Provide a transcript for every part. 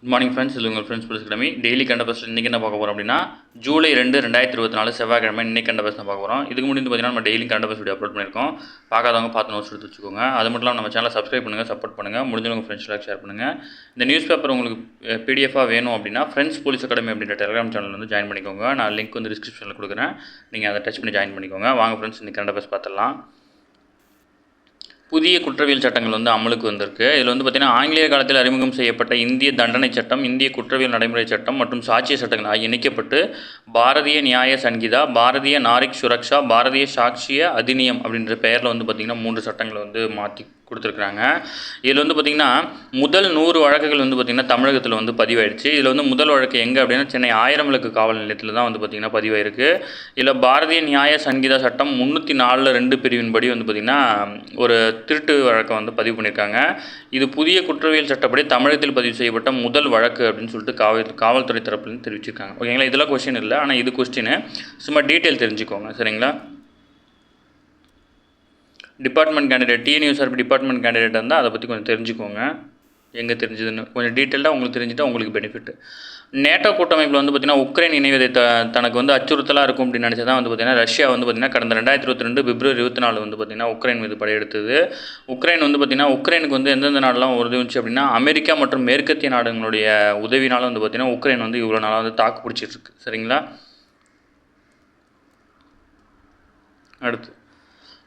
Good morning friends, இது உங்கள் friends police academy. Daily கண்ட பஸ்ட் இன்றைக்கி என்ன பார்க்க போகிறோம் அப்படின்னா ஜூலை 2, 2024 செவ்வாய்க்கிழமை இன்றைக்கி கண்ட பஸ் தான் பார்க்க போகிறோம். இதுக்கு முன்னாடி பார்த்தீங்கன்னா நம்ம டெய்லி கண்ட பஸ் வீடியோ அப்லோட் பண்ணியிருக்கோம். பார்க்காதவங்க பார்த்து நோட்ஸ் எடுத்து வச்சுக்கோங்க. அது மட்டும் இல்லாமல் நம்ம சேனலை சப்ஸ்கிரைப் பண்ணுங்கள், சப்போர்ட் பண்ணுங்கள், முடிஞ்சவங்க ஃப்ரெண்ட்ஸ்லாம் ஷேர் பண்ணுங்கள். இந்த நியூஸ் பேப்பர் உங்களுக்கு பிடிஎஃபாக வேணும் அப்படின்னா ஃப்ரெண்ட்ஸ் போலீஸ் அகாடமி அப்படின்ற டெலிகிராம் சேனல் வந்து ஜாயின் பண்ணிக்கோங்க. நான் லிங்க் வந்து டிஸ்கிரிப்ஷனில் கொடுக்குறேன். நீங்கள் அதை டச் பண்ணி ஜாயின் பண்ணிக்கோங்க. வாங்க ஃப்ரெண்ட்ஸ், இன்றைக்கி கண்ட பஸ் பார்த்துடலாம். புதிய குற்றவியல் சட்டங்கள் வந்து அமலுக்கு வந்திருக்கு. இதில் வந்து பார்த்திங்கன்னா ஆங்கிலேயர் காலத்தில் அறிமுகம் செய்யப்பட்ட இந்திய தண்டனை சட்டம், இந்திய குற்றவியல் நடைமுறை சட்டம் மற்றும் சாட்சிய சட்டங்கள் ஆகிய இணைக்கப்பட்டு பாரதிய நியாய சங்கீதா, பாரதிய நாரிக் சுரக்ஷா, பாரதிய சாட்சிய அதிநியம் அப்படின்ற பெயரில் வந்து பார்த்திங்கன்னா 3 சட்டங்களை வந்து மாற்றி கொடுத்துருக்குறாங்க. இதில் வந்து பார்த்திங்கன்னா முதல் 100 வழக்குகள் வந்து பார்த்திங்கன்னா தமிழகத்தில் வந்து பதிவாயிடுச்சு. இதில் வந்து முதல் வழக்கு எங்கே அப்படின்னா சென்னை 1000 விளக்கு காவல் நிலையத்தில் தான் வந்து பார்த்திங்கன்னா பதிவாயிருக்கு. இதில் பாரதிய நியாய சங்கீதா சட்டம் 304(2) பிரிவின்படி வந்து பார்த்திங்கன்னா ஒரு திருட்டு வழக்கை வந்து பதிவு பண்ணியிருக்காங்க. இது புதிய குற்றவியல் சட்டப்படி தமிழகத்தில் பதிவு செய்யப்பட்ட முதல் வழக்கு அப்படின்னு சொல்லிட்டு காவல்துறை தரப்புலேருந்து தெரிவிச்சிருக்காங்க. ஓகேங்களா, இதெல்லாம் கொஸ்டின் இல்லை, ஆனால் இது கொஸ்டின் சும்மா டீட்டெயில் தெரிஞ்சுக்கோங்க. சரிங்களா, department candidate TNUSRB department candidate இருந்தால் அதை பற்றி கொஞ்சம் தெரிஞ்சுக்கோங்க. எங்கே தெரிஞ்சதுன்னு கொஞ்சம் டீட்டெயிலாக உங்களுக்கு தெரிஞ்சுட்டா உங்களுக்கு பெனிஃபிட். நேட்டோ கூட்டமைப்பில் வந்து பார்த்திங்கன்னா உக்ரைன் இணைவதை தனக்கு வந்து அச்சுறுத்தலாக இருக்கும் அப்படின்னு நினச்சி தான் வந்து பார்த்திங்கன்னா ரஷ்யா வந்து பார்த்திங்கன்னா கடந்த 2022 பிப்ரவரி 24 வந்து பார்த்திங்கன்னா உக்ரைன் மீது படையெடுத்தது. உக்ரைன் வந்து பார்த்திங்கன்னா உக்ரைனுக்கு வந்து எந்தெந்த நாடெல்லாம் உதவிச்சு அப்படின்னா அமெரிக்கா மற்றும் மேற்கத்திய நாடுகளுடைய உதவினாலும் வந்து பார்த்திங்கன்னா உக்ரைன் வந்து இவ்வளோ நாளாக வந்து தாக்கு பிடிச்சிட்ருக்கு. சரிங்களா, அடுத்து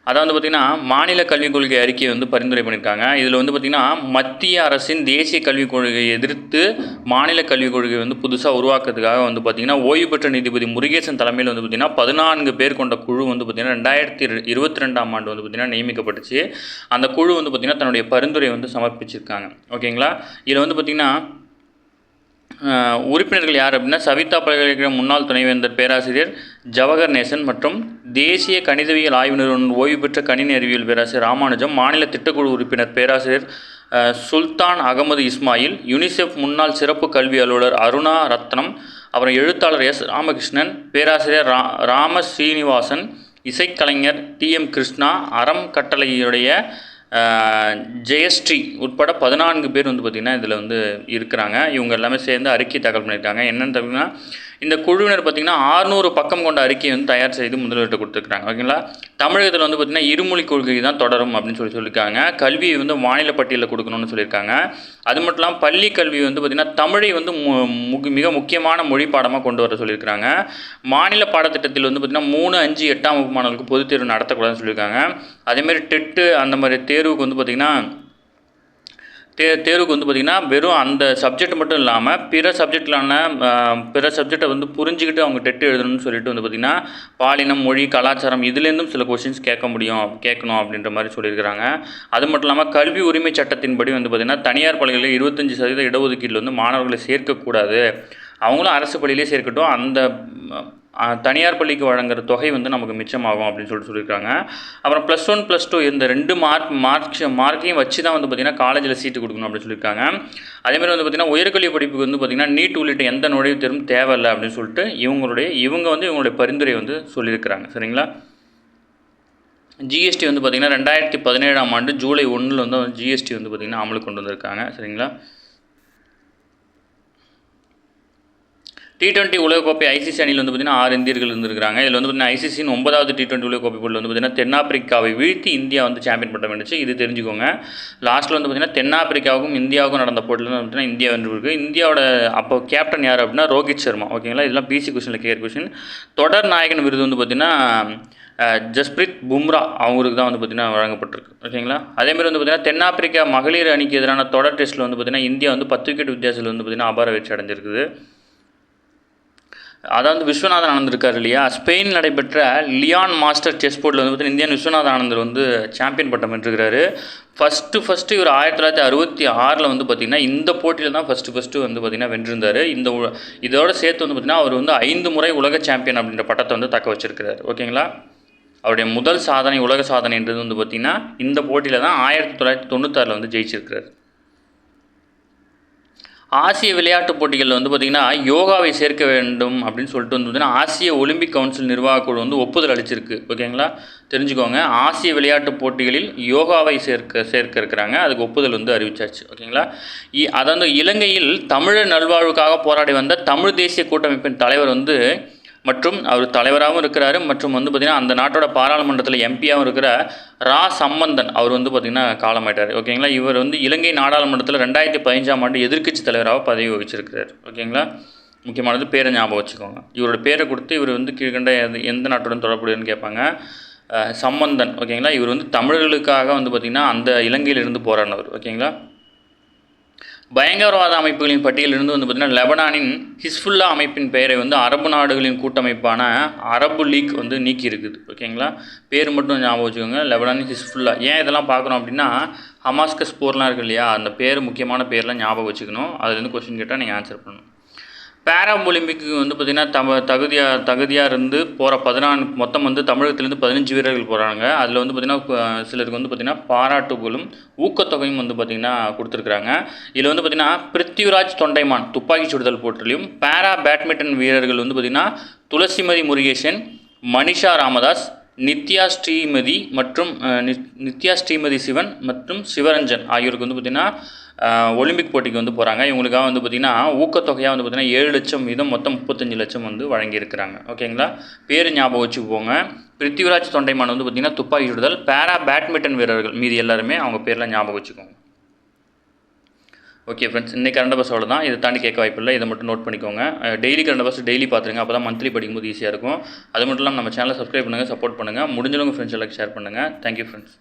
அதான் வந்து பார்த்திங்கன்னா மாநில கல்விக் கொள்கை அறிக்கையை வந்து பரிந்துரை பண்ணியிருக்காங்க. இதில் வந்து பார்த்திங்கன்னா மத்திய அரசின் தேசிய கல்விக் கொள்கையை எதிர்த்து மாநில கல்விக் கொள்கை வந்து புதுசாக உருவாக்குறதுக்காக வந்து பார்த்திங்கன்னா ஓய்வு பெற்ற நீதிபதி முருகேசன் தலைமையில் வந்து பார்த்திங்கன்னா 14 பேர் கொண்ட குழு வந்து பார்த்திங்கன்னா 2022ஆம் ஆண்டு வந்து பார்த்திங்கன்னா நியமிக்கப்பட்டுச்சு. அந்த குழு வந்து பார்த்திங்கன்னா தன்னுடைய பரிந்துரை வந்து சமர்ப்பிச்சிருக்காங்க. ஓகேங்களா, இதில் வந்து பார்த்திங்கன்னா உறுப்பினர்கள் யார் அப்படின்னா சவிதா பல்கலைக்கழக முன்னாள் துணைவேந்தர் பேராசிரியர் ஜவஹர் நேசன் மற்றும் தேசிய கணிதவியல் ஆய்வு நிறுவனம் ஓய்வு பெற்ற கணினி அறிவியல் பேராசிரியர் ராமானுஜம், மாநில திட்டக்குழு உறுப்பினர் பேராசிரியர் சுல்தான் அகமது இஸ்மாயில், யுனிசெஃப் முன்னாள் சிறப்பு கல்வி அலுவலர் அருணா ரத்னம், அப்புறம் எழுத்தாளர் எஸ் ராமகிருஷ்ணன், பேராசிரியர் ராம ஸ்ரீனிவாசன், இசைக்கலைஞர் TM கிருஷ்ணா, அறம் கட்டளையுடைய ஜெயஸ்ரீ உட்பட 14 பேர் வந்து பார்த்திங்கன்னா இதில் வந்து இருக்கிறாங்க. இவங்க எல்லாமே சேர்ந்து அறிக்கை தாக்கல் பண்ணியிருக்காங்க. என்னென்னு தகுதினா இந்த குழுவினர் பார்த்திங்கன்னா 600 பக்கம் கொண்ட அறிக்கையை வந்து தயார் செய்து முதல்வர்கிட்ட கொடுத்துருக்காங்க. ஓகேங்களா, தமிழகத்தில் வந்து பார்த்திங்கன்னா இருமொழி கொள்கை தான் தொடரும் அப்படின்னு சொல்லியிருக்காங்க. கல்வியை வந்து மாநில பட்டியலில் கொடுக்கணும்னு சொல்லியிருக்காங்க. அது மட்டும் இல்லாமல் பள்ளி கல்வி வந்து பார்த்திங்கன்னா தமிழை வந்து மிக முக்கியமான மொழி பாடமாக கொண்டு வர சொல்லியிருக்காங்க. மாநில பாடத்திட்டத்தில் வந்து பார்த்திங்கன்னா 3, 5, 8ஆம் வகுப்பு மாணவர்களுக்கு பொதுத் தேர்வு நடத்தக்கூடாதுன்னு சொல்லியிருக்காங்க. அதேமாதிரி டெட்டு அந்த மாதிரி தேர்வுக்கு வந்து பார்த்திங்கன்னா தேர்வுக்கு வந்து பார்த்திங்கன்னா வெறும் அந்த சப்ஜெக்ட் மட்டும் இல்லாமல் பிற சப்ஜெக்டை வந்து புரிஞ்சுக்கிட்டு அவங்க டெட்டு எழுதணும்னு சொல்லிட்டு வந்து பார்த்திங்கன்னா பாலினம், மொழி, கலாச்சாரம் இதுலேருந்தும் சில கொஸ்டின்ஸ் கேட்கணும் அப்படின்ற மாதிரி சொல்லியிருக்கிறாங்க. அது மட்டும் இல்லாமல் கல்வி உரிமை சட்டத்தின்படி வந்து பார்த்திங்கன்னா தனியார் பள்ளிகளில் 25% இடஒதுக்கீட்டில் வந்து மாணவர்களை சேர்க்கக்கூடாது, அவங்களும் அரசு பள்ளியிலே சேர்க்கட்டும், அந்த தனியார் பள்ளிக்கு வழங்குற தொகை வந்து நமக்கு மிச்சமாகும் அப்படின்னு சொல்லியிருக்காங்க. அப்புறம் +1 +2 இந்த 2 மார்க்கையும் வச்சு தான் வந்து பார்த்திங்கன்னா காலேஜில் சீட்டு கொடுக்கணும் அப்படின்னு சொல்லியிருக்காங்க. அதேமாதிரி வந்து பார்த்திங்கன்னா உயர்கல்வி படிப்புக்கு வந்து பார்த்திங்கன்னா நீட் உள்ளிட்ட எந்த நுழைவுத் தேர்வும் தேவையில்லை அப்படின்னு சொல்லிட்டு இவங்களுடைய பரிந்துரை வந்து சொல்லியிருக்கிறாங்க. சரிங்களா, ஜிஎஸ்டி வந்து பார்த்திங்கன்னா 2017ஆம் ஆண்டு ஜூலை 1 வந்து ஜிஎஸ்டி வந்து பார்த்திங்கன்னா அமலுக்கு கொண்டு வந்திருக்காங்க. சரிங்களா, T20 உலகக்கோப்பை ICC அணியில் வந்து பார்த்திங்கன்னா 6 இந்தியர்கள் இருந்திருக்காங்க. இதில் வந்து பார்த்திங்கன்னா ICCயின் 9வது T20 உலகக்கோப்பை போட்டியில் வந்து பார்த்திங்கன்னா தென்னாப்பிரிக்காவை வீழ்த்தி இந்தியா வந்து சாம்பியன் பட்டம் வென்றுச்சு. இது தெரிஞ்சுக்கோங்க. லாஸ்ட்டில் வந்து பார்த்திங்கன்னா தென்னாப்பிரிக்காவுக்கும் இந்தியாவுக்கும் நடந்த போட்டியில் வந்து பார்த்திங்கன்னா இந்தியா வென்றிருக்கு. இந்தியாவோட அப்போ கேப்டன் யார் அப்படின்னா ரோஹித் சர்மா. ஓகேங்களா, இதெல்லாம் பிசி கொஸ்டினில் கேட்குற கொஸ்டின். தொடர் நாயகன் விருது வந்து பார்த்திங்கன்னா ஜஸ்பிரீத் பும்ரா அவங்களுக்கு தான் வந்து பார்த்திங்கன்னா வழங்கப்பட்டிருக்கு. ஓகேங்களா, அதேமாதிரி வந்து பார்த்திங்கன்னா தென்னாப்பிரிக்கா மகளிர் அணிக்கு எதிரான தொடர் டெஸ்ட்டில் வந்து பார்த்திங்கன்னா இந்தியா வந்து 10 விக்கெட் வித்தியாசத்தில் வந்து பார்த்திங்கன்னா அபார வெற்றி அடைஞ்சிருக்குது. அதாவது விஸ்வநாதன் ஆனந்த் இருக்கார் இல்லையா, ஸ்பெயினில் நடைபெற்ற லியான் மாஸ்டர் செஸ் போர்ட்டில் வந்து பார்த்திங்கன்னா இந்தியன் விஸ்வநாதன் ஆனந்தர் வந்து சாம்பியன் பட்டம் வென்றிருக்கிறாரு. ஃபஸ்ட்டு இவர் 1966 வந்து பார்த்திங்கன்னா இந்த போட்டியில் தான் ஃபஸ்ட்டு வந்து பார்த்திங்கன்னா வென்றிருந்தார். இதோடு சேர்த்து வந்து பார்த்திங்கன்னா அவர் வந்து 5 முறை உலக சாம்பியன் அப்படின்ற பட்டத்தை வந்து தக்க வச்சிருக்கிறார். ஓகேங்களா, அவருடைய முதல் சாதனை உலக சாதனைன்றது வந்து பார்த்திங்கன்னா இந்த போட்டியில் தான் 1996 வந்து ஜெயிச்சிருக்கிறார். ஆசிய விளையாட்டுப் போட்டிகளில் வந்து பார்த்திங்கன்னா யோகாவை சேர்க்க வேண்டும் அப்படின்னு சொல்லிட்டு வந்து பார்த்திங்கன்னா ஆசிய ஒலிம்பிக் கவுன்சில் நிர்வாகக்குழு வந்து ஒப்புதல் அளிச்சிருக்கு. ஓகேங்களா, தெரிஞ்சுக்கோங்க. ஆசிய விளையாட்டுப் போட்டிகளில் யோகாவை சேர்க்க இருக்கிறாங்க. அதுக்கு ஒப்புதல் வந்து அறிவிச்சாச்சு. ஓகேங்களா, அதாவது இலங்கையில் தமிழர் நல்வாழ்வுக்காக போராடி வந்த தமிழ் தேசிய கூட்டமைப்பின் தலைவர் வந்து மற்றும் அவர் தலைவராகவும் இருக்கிறாரு மற்றும் வந்து பார்த்திங்கன்னா அந்த நாட்டோட பாராளுமன்றத்தில் எம்பியாகவும் இருக்கிற ரா சம்பந்தன் அவர் வந்து பார்த்திங்கன்னா காலமாயிட்டார். ஓகேங்களா, இவர் வந்து இலங்கை நாடாளுமன்றத்தில் 2015ஆம் ஆண்டு எதிர்க்கட்சி தலைவராக பதவி வகிச்சிருக்கிறார். ஓகேங்களா, முக்கியமானது பேரை ஞாபகம் வச்சுக்கோங்க. இவரோட பேரை கொடுத்து இவர் வந்து கீழ்கண்ட எந்த நாட்டுடன் தொடர்புடையன்னு கேட்பாங்க. சம்பந்தன். ஓகேங்களா, இவர் வந்து தமிழர்களுக்காக வந்து பார்த்திங்கன்னா அந்த இலங்கையிலிருந்து போராடினவர். ஓகேங்களா, பயங்கரவாத அமைப்புகளின் பட்டியலிருந்து வந்து பார்த்திங்கன்னா லெபனானின் ஹிஸ்புல்லா அமைப்பின் பெயரை வந்து அரபு நாடுகளின் கூட்டமைப்பான அரபு லீக் வந்து நீக்கி இருக்குது. ஓகேங்களா, பேர் மட்டும் ஞாபகம் வச்சுக்கோங்க. லெபனானின் ஹிஸ்புல்லா. ஏன் இதெல்லாம் பார்க்குறோம் அப்படின்னா ஹமாஸ்கஸ் போர்லாம் இருக்கு இல்லையா, அந்த பேர் முக்கியமான பேர்லாம் ஞாபகம் வச்சுக்கணும். அதுலேருந்து கொஸ்டின் கேட்டால் நீங்கள் ஆன்சர் பண்ணணும். பேரா ஒலிம்பிக்கு வந்து பார்த்திங்கன்னா தகுதியாக இருந்து போகிற மொத்தம் வந்து தமிழகத்துலேருந்து 15 வீரர்கள் போகிறாங்க. அதில் வந்து பார்த்திங்கன்னா சிலருக்கு வந்து பார்த்திங்கன்னா பாராட்டுகளும் ஊக்கத்தொகையும் வந்து பார்த்திங்கன்னா கொடுத்துருக்குறாங்க. இதில் வந்து பார்த்திங்கன்னா பிருத்திவிராஜ் தொண்டைமான் துப்பாக்கி சுடுதல் போட்டிலையும் பேரா பேட்மிண்டன் வீரர்கள் வந்து பார்த்திங்கன்னா துளசிமதி முருகேசன், மனிஷா ராமதாஸ், நித்யா ஸ்ரீமதி சிவன் மற்றும் சிவரஞ்சன் ஆகியோருக்கு வந்து பார்த்திங்கன்னா ஒலிம்பிக் போட்டிக்கு வந்து போகிறாங்க. இவங்களுக்காக வந்து பார்த்திங்கன்னா ஊக்கத்தொகையாக வந்து பார்த்திங்கன்னா 7 லட்சம் வீதம் மொத்தம் 35 லட்சம் வந்து வழங்கியிருக்கிறாங்க. ஓகேங்களா, பேர் ஞாபகம் வச்சுக்கோங்க. பிருத்திவிராஜ் தொண்டைமான் வந்து பார்த்திங்கன்னா துப்பாக்கி சுடுதல், பேரா பேட்மிண்டன் வீரர்கள் மீதி எல்லாருமே அவங்க பேர்லாம் ஞாபகம் வச்சுக்கோங்க. ஓகே ஃப்ரெண்ட்ஸ், இன்றைக்கி கரண்ட் அஃபேர்ஸ் அவ்வளோ தான். இதை தாண்டி கேட்க வாய்ப்பில்லை. இதை மட்டும் நோட் பண்ணிக்கோங்க. டெய்லி கரண்ட் அஃபேர்ஸ் டெய்லி பார்த்துருங்க. அப்போ தான் மந்த்லி படிக்கும்போது ஈஸியாக இருக்கும். அது மட்டும் இல்லாமல் நம்ம சேனலை சப்ஸ்கிரைப் பண்ணுங்கள், சப்போர்ட் பண்ணுங்கள். முடிஞ்சவங்க ஃப்ரெண்ட்ஸ் எல்லாம் ஷேர் பண்ணுங்கள். Thank you friends.